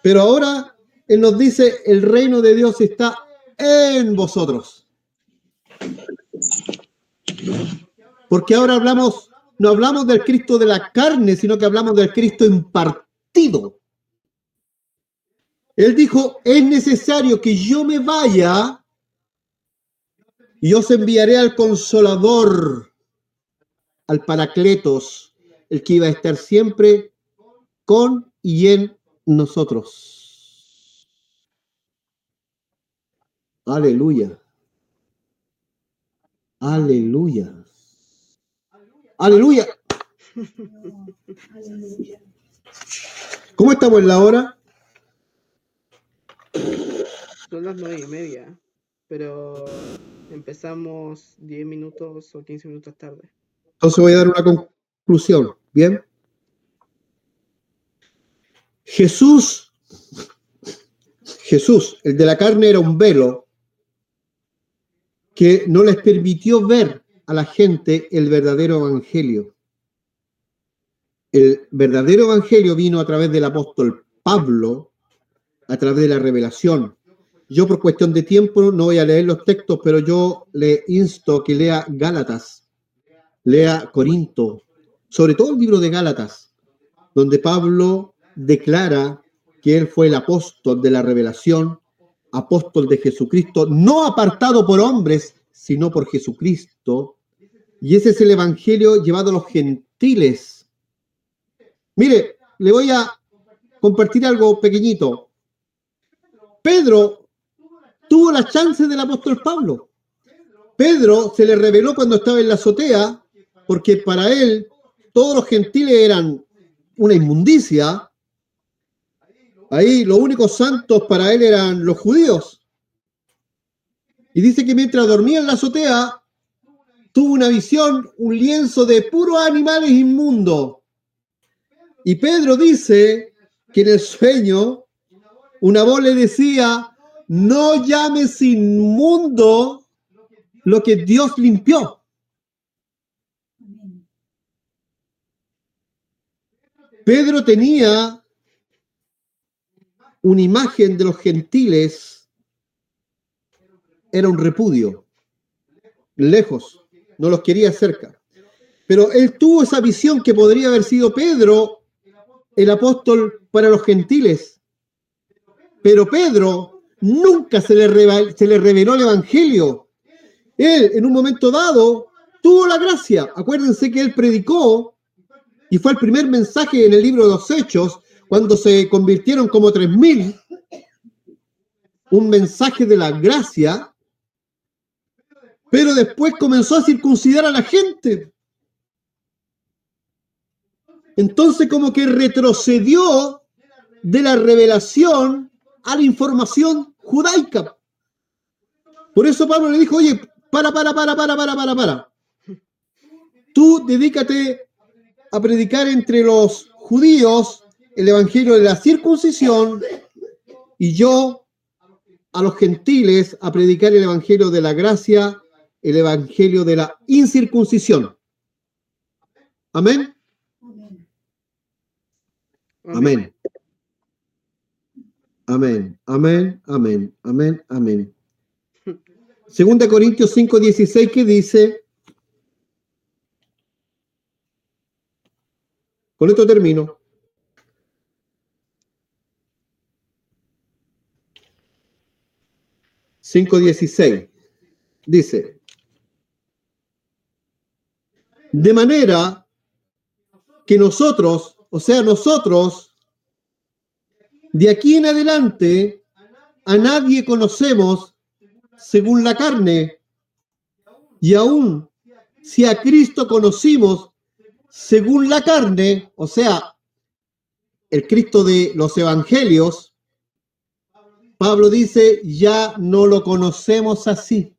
Pero ahora Él nos dice, el reino de Dios está en vosotros. Porque ahora no hablamos del Cristo de la carne, sino que hablamos del Cristo impartido. Él dijo, es necesario que yo me vaya y os enviaré al Consolador, al Paracletos, el que iba a estar siempre con y en nosotros. Aleluya. Aleluya. Aleluya. Aleluya. ¿Cómo estamos en la hora? Son las 9:30, pero empezamos 10 minutos o 15 minutos tarde. Entonces voy a dar una conclusión. ¿Bien? Jesús, el de la carne, era un velo que no les permitió ver a la gente el verdadero evangelio. El verdadero evangelio vino a través del apóstol Pablo, a través de la revelación. Yo por cuestión de tiempo no voy a leer los textos, pero yo le insto que lea Gálatas, lea Corinto, sobre todo el libro de Gálatas, donde Pablo declara que él fue el apóstol de la revelación, apóstol de Jesucristo, no apartado por hombres, sino por Jesucristo. Y ese es el evangelio llevado a los gentiles. Mire, le voy a compartir algo pequeñito. Pedro tuvo la chance del apóstol Pablo. Pedro se le reveló cuando estaba en la azotea, porque para él todos los gentiles eran una inmundicia. Ahí los únicos santos para él eran los judíos. Y dice que mientras dormía en la azotea, tuvo una visión, un lienzo de puros animales inmundos. Y Pedro dice que en el sueño una voz le decía, no llames inmundo lo que Dios limpió. Amén. Pedro tenía una imagen de los gentiles, era un repudio, lejos, no los quería cerca. Pero él tuvo esa visión que podría haber sido Pedro, el apóstol para los gentiles. Pero Pedro nunca se le reveló el evangelio. Él, en un momento dado, tuvo la gracia. Acuérdense que él predicó y fue el primer mensaje en el libro de los Hechos, cuando se convirtieron como 3,000, un mensaje de la gracia, pero después comenzó a circuncidar a la gente. Entonces como que retrocedió de la revelación a la información judaica. Por eso Pablo le dijo, oye, para. tú dedícate a predicar entre los judíos el evangelio de la circuncisión y yo a los gentiles a predicar el evangelio de la gracia, el evangelio de la incircuncisión. Amén. Amén. Amén. Amén. Amén. Amén. Amén. 2 Corintios 5:16, que dice, con esto termino. (5:16) dice: de manera que nosotros, o sea, nosotros, de aquí en adelante, a nadie conocemos según la carne, y aún si a Cristo conocimos según la carne, o sea, el Cristo de los evangelios, Pablo dice, ya no lo conocemos así.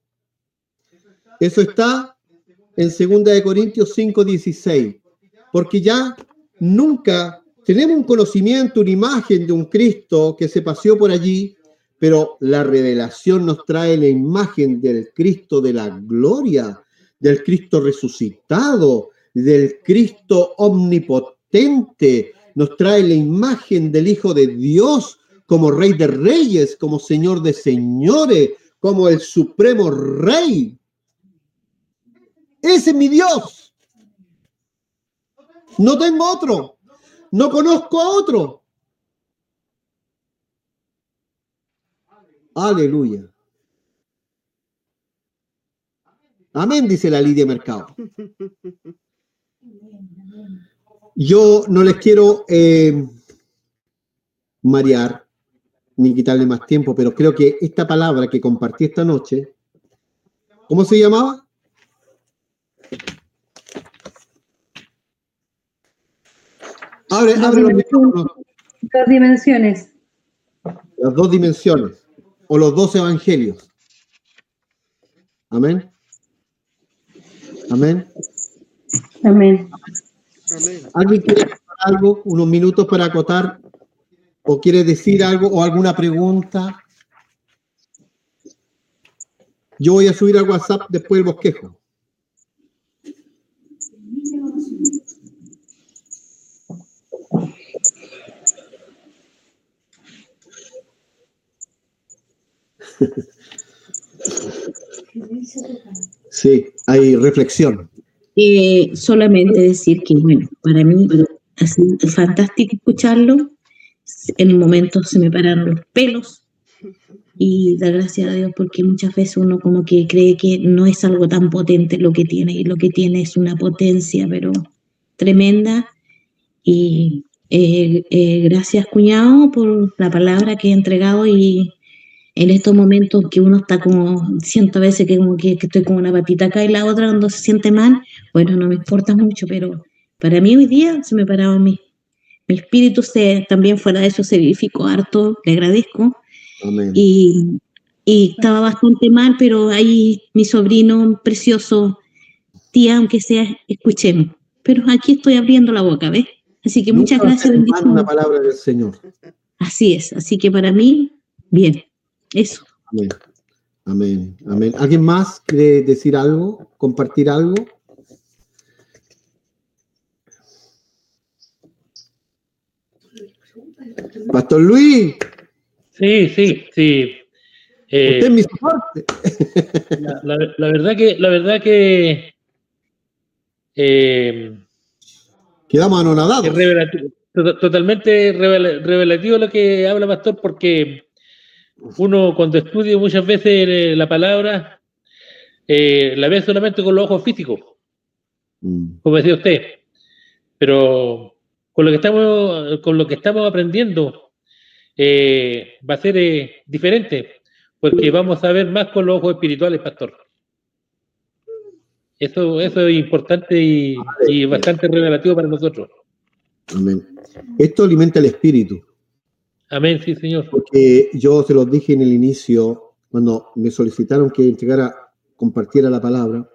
Eso está en 2 Corintios 5:16, porque ya nunca tenemos un conocimiento, una imagen de un Cristo que se paseó por allí, pero la revelación nos trae la imagen del Cristo de la gloria, del Cristo resucitado, del Cristo omnipotente. Nos trae la imagen del Hijo de Dios como Rey de Reyes, como Señor de Señores, como el Supremo Rey. Ese es mi Dios. No tengo otro. No conozco a otro. Aleluya. Amén, dice la Lidia Mercado. Yo no les quiero marear ni quitarle más tiempo, pero creo que esta palabra que compartí esta noche, ¿cómo se llamaba? Abre los micrófonos. 2 dimensiones. Las 2 dimensiones o los 2 evangelios. Amén. Amén. Amén. Amén. ¿Alguien quiere decir algo? Unos minutos para acotar. ¿O quiere decir algo o alguna pregunta? Yo voy a subir al WhatsApp después del bosquejo. Sí, hay reflexión. Solamente decir que, bueno, para mí ha sido fantástico escucharlo. En un momento se me pararon los pelos y dar gracias a Dios porque muchas veces uno como que cree que no es algo tan potente lo que tiene y lo que tiene es una potencia, pero tremenda. Y gracias, cuñado, por la palabra que he entregado y en estos momentos que uno está como, siento a veces que como que estoy con una patita acá y la otra cuando se siente mal, bueno, no me importa mucho, pero para mí hoy día se me paraba mi espíritu, también fuera de eso se vivificó harto, le agradezco, Amén. y estaba bastante mal, pero ahí mi sobrino precioso, tía, aunque sea, escuchemos, pero aquí estoy abriendo la boca, ¿ves? Así que muchas Nunca gracias, hacer en vano bendiciones. una palabra del Señor. Así es, así que para mí, bien, eso. Amén. Amén. Amén. ¿Alguien más quiere decir algo? ¿Compartir algo? Pastor Luis, Sí. usted es mi soporte. La verdad que Quedamos anonadados. es totalmente revelativo lo que habla Pastor, porque uno cuando estudia muchas veces la palabra la ve solamente con los ojos físicos, como decía usted, pero con lo que estamos aprendiendo va a ser diferente, porque vamos a ver más con los ojos espirituales, Pastor. Eso es importante y bastante revelativo para nosotros. Amén. Esto alimenta el espíritu. Amén, sí, Señor. Porque yo se los dije en el inicio, cuando me solicitaron que entregara, compartiera la palabra,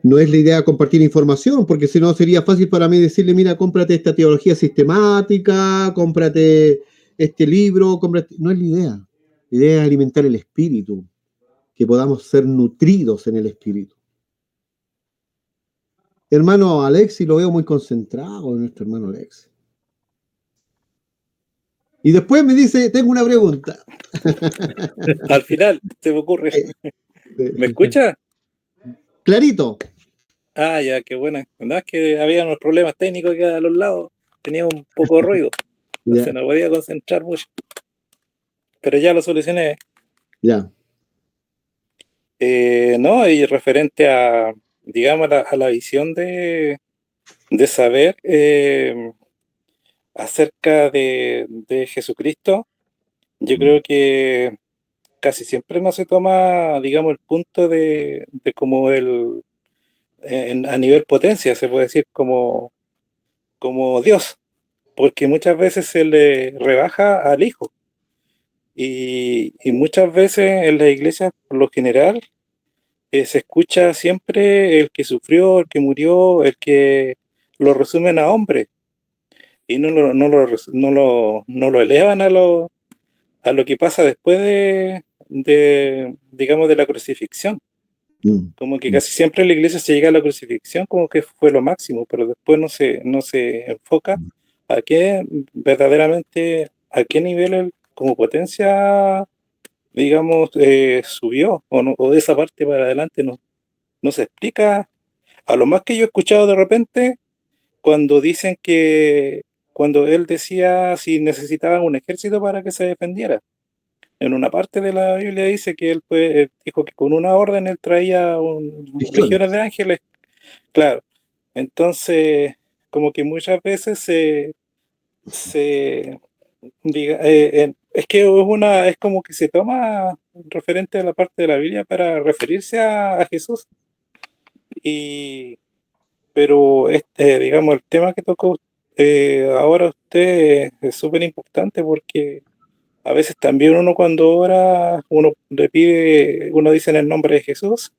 No es la idea compartir información, porque si no sería fácil para mí decirle, mira, cómprate esta teología sistemática, cómprate este libro, cómprate... No es la idea. La idea es alimentar el espíritu, que podamos ser nutridos en el espíritu. Hermano Alexi, lo veo muy concentrado, nuestro hermano Alexi. Y después me dice, tengo una pregunta. Al final, se me ocurre. ¿Me escucha? Clarito. Ah, ya, qué buena. No, es que había unos problemas técnicos que a los lados tenía un poco de ruido. Entonces no podía concentrar mucho. Pero ya lo solucioné. Ya. No, y referente a, digamos, a la visión de saber acerca de Jesucristo, yo creo que casi siempre no se toma, digamos, el punto de como a nivel potencia, se puede decir, como Dios, porque muchas veces se le rebaja al Hijo. Y muchas veces en la iglesia, por lo general, se escucha siempre el que sufrió, el que murió, el que lo resumen a hombre, y no lo elevan a lo que pasa después digamos, de la crucifixión. Como que casi siempre en la iglesia se llega a la crucifixión como que fue lo máximo, pero después no se enfoca a qué verdaderamente, a qué nivel él, como potencia, digamos, subió, o de esa parte para adelante no se explica. A lo más que yo he escuchado de repente, cuando dicen cuando él decía si necesitaban un ejército para que se defendiera. En una parte de la Biblia dice que él dijo que con una orden él traía legiones de ángeles. Claro. Entonces, como que muchas veces es que es como que se toma referente a la parte de la Biblia para referirse a Jesús. Pero digamos, el tema que tocó ahora usted es súper importante, porque a veces también uno cuando ora, uno dice en el nombre de Jesús,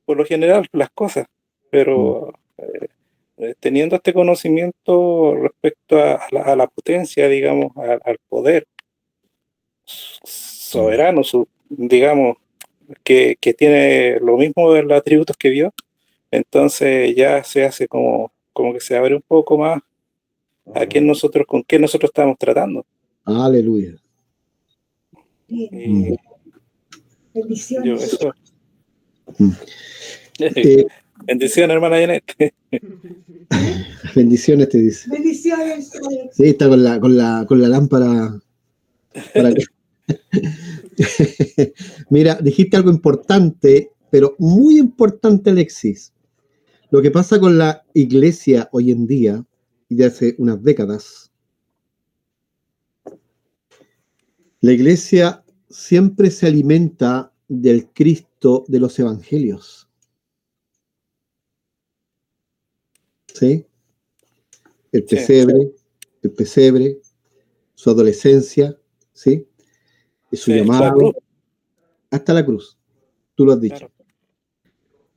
por lo general las cosas, pero teniendo este conocimiento respecto a la potencia, digamos, al poder soberano, digamos, que tiene lo mismo de los atributos que Dios, entonces ya se hace como que se abre un poco más con qué nosotros estamos tratando. Aleluya. Bendiciones. Bendiciones, hermana Janet. Bendiciones, te dice. Bendiciones. Sí, está con la lámpara. Mira, dijiste algo importante, pero muy importante, Alexis. Lo que pasa con la iglesia hoy en día, y de hace unas décadas, la iglesia siempre se alimenta del Cristo de los evangelios. ¿Sí? El pesebre, su adolescencia, ¿sí? Su llamado, hasta la cruz. Tú lo has dicho. Claro.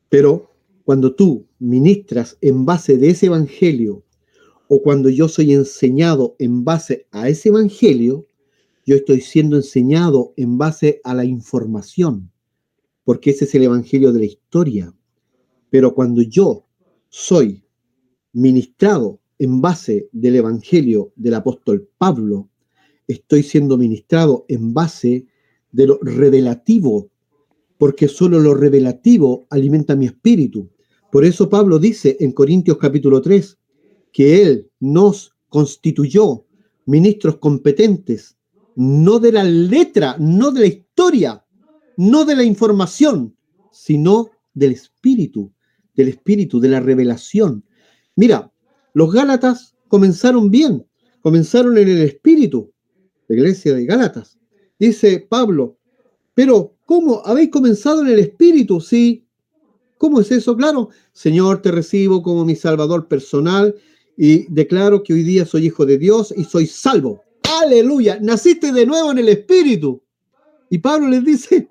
Pero cuando tú ministras en base de ese evangelio, o cuando yo soy enseñado en base a ese evangelio, yo estoy siendo enseñado en base a la información, porque ese es el evangelio de la historia. Pero cuando yo soy ministrado en base del evangelio del apóstol Pablo, estoy siendo ministrado en base de lo revelativo, porque solo lo revelativo alimenta mi espíritu. Por eso Pablo dice en Corintios capítulo 3 que él nos constituyó ministros competentes, no de la letra, no de la historia, no de la información, sino del espíritu, de la revelación. Mira, los Gálatas comenzaron bien, comenzaron en el espíritu, la iglesia de Gálatas. Dice Pablo, pero ¿cómo? ¿Habéis comenzado en el espíritu? Sí. ¿Cómo es eso? Claro, Señor, te recibo como mi Salvador personal y declaro que hoy día soy hijo de Dios y soy salvo. ¡Aleluya! Naciste de nuevo en el espíritu. Y Pablo les dice,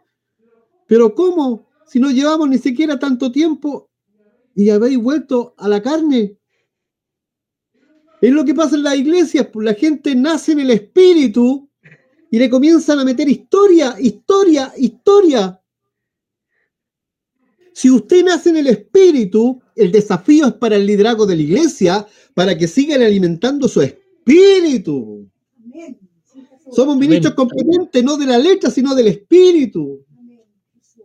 ¿pero cómo? Si no llevamos ni siquiera tanto tiempo. y habéis vuelto a la carne. Es lo que pasa en las iglesias, pues la gente nace en el espíritu y le comienzan a meter historia. Si usted nace en el espíritu, el desafío es para el liderazgo de la iglesia, para que sigan alimentando su espíritu. Amén. Sí, Jesús. Somos ministros competentes, no de la letra, sino del espíritu. Amén. Jesús.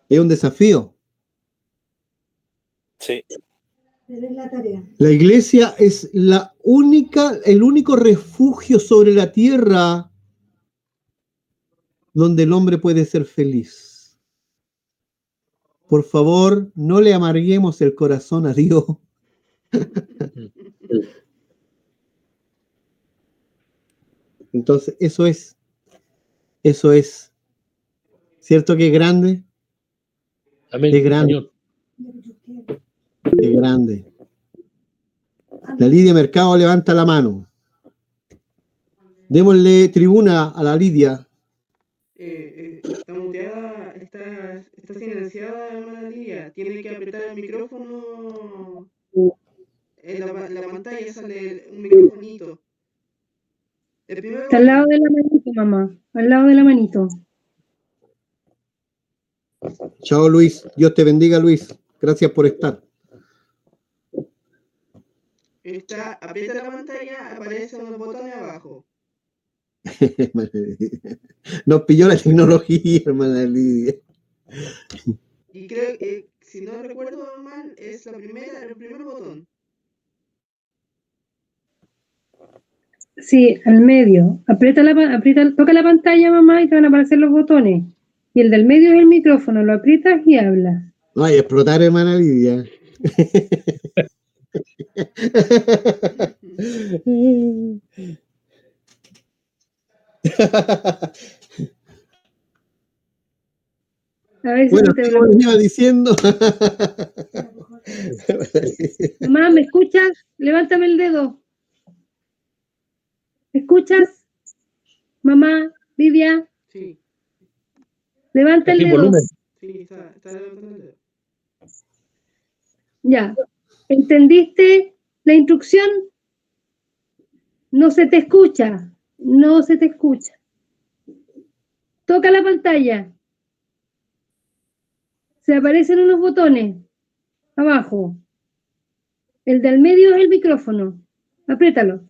Es un desafío. Sí. Pero es la tarea. La iglesia es el único refugio sobre la tierra donde el hombre puede ser feliz. Por favor, no le amarguemos el corazón a Dios. Entonces, eso es. ¿Cierto que es grande? Amén, Es grande. Señor. Es grande. La Lidia Mercado levanta la mano. Démosle tribuna a la Lidia. Está muteada, está silenciada, hermana Lidia. Tiene que apretar el micrófono. En la pantalla sale un microfonito. El primer Está al lado de la manito, mamá. Al lado de la manito. Chao, Luis. Dios te bendiga, Luis. Gracias por estar. Aprieta la pantalla, aparecen los botones abajo. Nos pilló la tecnología, hermana Lidia. Y creo que, si no recuerdo mal, es el primer botón. Sí, al medio. Toca la pantalla, mamá, y te van a aparecer los botones. Y el del medio es el micrófono. Lo aprietas y hablas. Ay, explotar, hermana Lidia. A ver si Bueno, te como les iba diciendo. Mamá, ¿me escuchas? Levántame el dedo. ¿Me escuchas? Mamá, Lidia, Sí, levanta el Sin dedo. volumen. sí, está levantando el dedo. Ya. ¿Entendiste la instrucción? No se te escucha. No se te escucha. Toca la pantalla. Se aparecen unos botones abajo. El del medio es el micrófono. Apriétalo.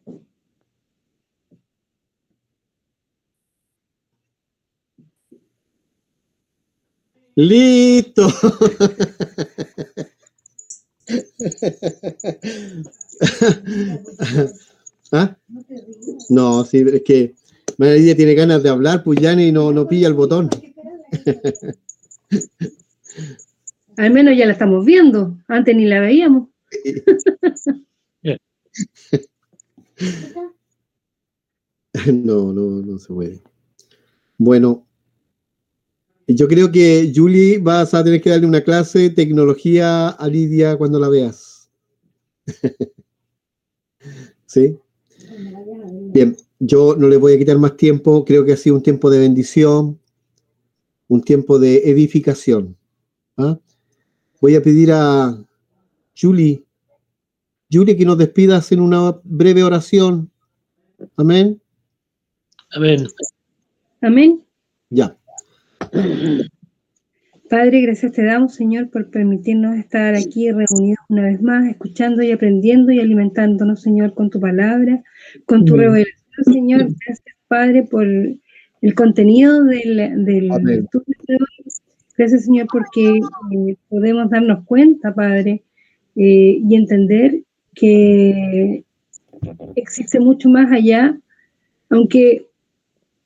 Listo. ¿Ah? No, sí, es que María tiene ganas de hablar, pues ya y no pilla el botón. Al menos ya la estamos viendo. Antes ni la veíamos. No se puede. Bueno, yo creo que Julie vas a tener que darle una clase de tecnología a Lidia cuando la veas. ¿Sí? Bien, yo no le voy a quitar más tiempo. Creo que ha sido un tiempo de bendición, un tiempo de edificación. ¿Ah? Voy a pedir a Julie que nos despidas en una breve oración. Amén. Amén. Amén. Ya. Padre, gracias te damos, Señor, por permitirnos estar aquí reunidos una vez más, escuchando y aprendiendo y alimentándonos, Señor, con tu palabra, con tu revelación, Señor. Gracias, Padre, por el contenido del estudio de hoy. Gracias, Señor, porque podemos darnos cuenta, Padre, y entender que existe mucho más allá, aunque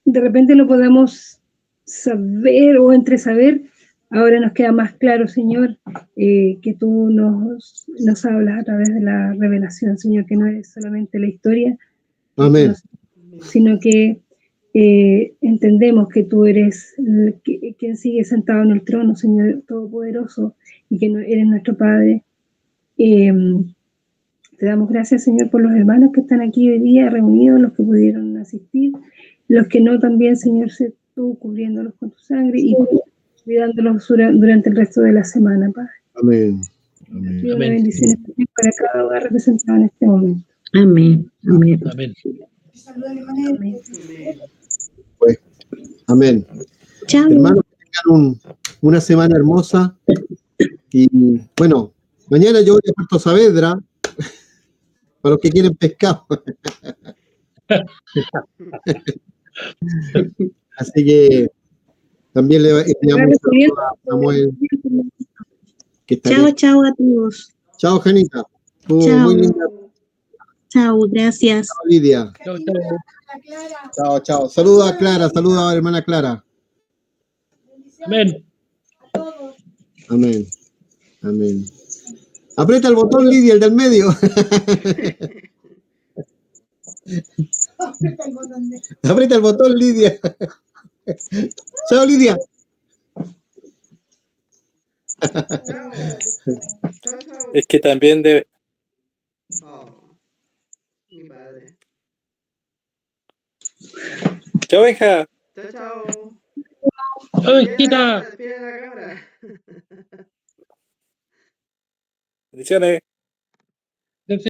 de repente lo podamos saber o entresaber. Ahora nos queda más claro, Señor, que tú nos hablas a través de la revelación, Señor, que no es solamente la historia, Amén. sino que entendemos que tú eres quien sigue sentado en el trono, Señor Todopoderoso, y que eres nuestro Padre. Te damos gracias, Señor, por los hermanos que están aquí hoy día reunidos, los que pudieron asistir, los que no también, Señor, sé tú cubriéndolos con tu sangre y cuidándolos durante el resto de la semana, Padre. Amén. Amén. Pido una Amén. bendición especial para cada hogar representado en este momento. Amén. Amén. Amén. Saludos, hermana. Amén. Pues, amén. Chao. Hermanos, que tengan una semana hermosa. Y bueno, mañana yo voy a Puerto Saavedra para los que quieren pescado. Así que también le enviamos un saludo a Samuel. Que está Chao, bien. chao a todos. Chao, Janita. Estuvo Chao. muy linda. Chao, gracias. Chao, Lidia. Chao, chao. La Clara. Chao, chao. Saludos a Clara, saludos a la hermana Clara. Amén. A todos. Amén. Amén. Aprieta el botón, Lidia, el del medio. Aprieta el botón de. Aprieta el botón, Lidia. Chao, Lidia. Chao. Chao, chao. Es que también debe, Oh, mi padre. chao, Benja. Chao, chao. ¡Ay, Despide quita! la cámara. Bendiciones.